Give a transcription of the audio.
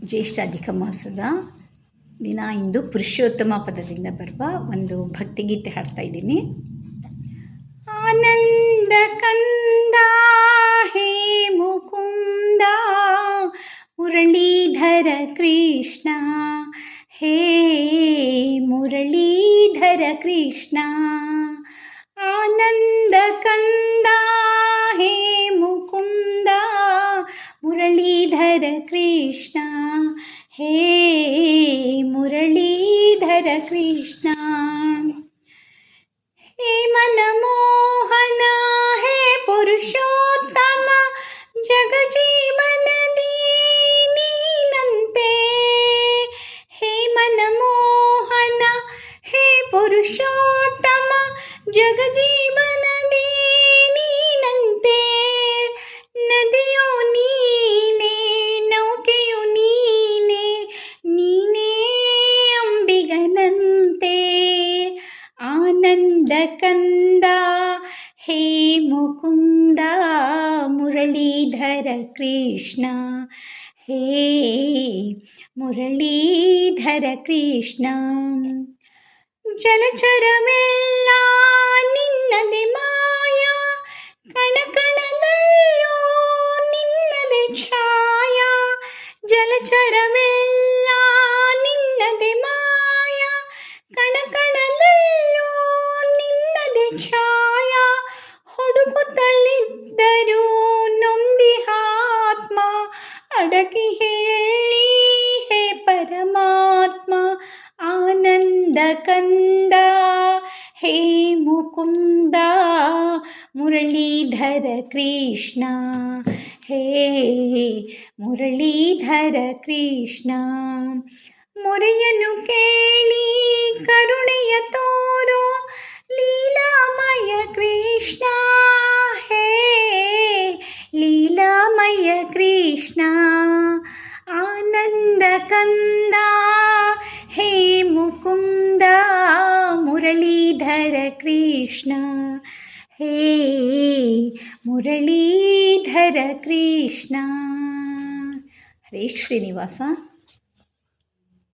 ಜ್ಯೇಷ್ಠ ಅಧಿಕ ಮಾಸದ ದಿನ ಇಂದು ಪುರುಷೋತ್ತಮ ಪದದಿಂದ ಬರುವ ಒಂದು ಭಕ್ತಿಗೀತೆ ಹಾಡ್ತಾ ಇದ್ದೀನಿ. ಆನಂದ ಕಂದ ಹೇ ಮುಕುಂದ ಮುರಳೀಧರ ಕೃಷ್ಣ, ಹೇ ಮುರಳೀಧರ ಕೃಷ್ಣ. ಆನಂದ ಕಂದ ಹೇ ಮುಕುಂದ ಮುರಳೀಧರ ಕೃಷ್ಣ, ಹೇ ಮುರಳೀಧರ ಕೃಷ್ಣ. ಹೇ ಮನಮೋಹನ ಹೇ ಪುರುಷೋತ್ತಮ ಜಗಜೀವನದಿ ನೀನಂತೆ. ಹೇ ಮನಮೋಹನ ಹೇ ಪುರುಷೋತ್ತಮ ಜಗಜೀವನದಿ ನೀನಂತೆ. ನದಿಯೋ ನೀನೇ, ನೌಕೆಯು ನೀನೇ, ನೀನೇ ಅಂಬಿಗನಂತೆ. ಆನಂದ ಕಂದ ಹೇ ಮುಕುಂದ ಮುರಳೀಧರ ಕೃಷ್ಣ, ಹೇ ಮುರಳೀಧರ ಕೃಷ್ಣ. ಜಲಚರವೆಲ್ಲ ನಿನ್ನದೆ ಮಾಯ, ಕಣಕಣದಲ್ಲೂ ನಿನ್ನದೆ ಛಾಯ. ಜಲಚರವೆಲ್ಲ ನಿನ್ನದೆ ಮಾಯ, ಕಣಕಣದಲ್ಲೂ ನಿನ್ನದೆ ಛಾಯ. ಹುಡುಕುತ್ತಲಿದ್ದರೂ ನೊಂದಿಹಾತ್ಮ, ಅಡಗಿ ಹೇಳಿ ಹೇ ಪರಮಾತ್ಮ. ಆನಂದ ಕಂದ ಹೇ ಮುಕುಂದ ಮುರಳೀಧರ ಕೃಷ್ಣ, ಹೇ ಮುರಳೀಧರ ಕೃಷ್ಣ. ಮೊರೆಯನ್ನು ಕೇಳಿ ಕರುಣೆಯ ತೋರೋ ಲೀಲಾಮಯ ಕೃಷ್ಣ, ಹೇ ಲೀಲಾಮಯ ಕೃಷ್ಣ. ಆನಂದ ಕಂದ ಹೇ ಮುಕುಂದ ಮುರಳೀಧರ ಕೃಷ್ಣ, ಹೇ ಮುರಳೀಧರ ಕೃಷ್ಣ. ಹರೇ ಶ್ರೀನಿವಾಸ.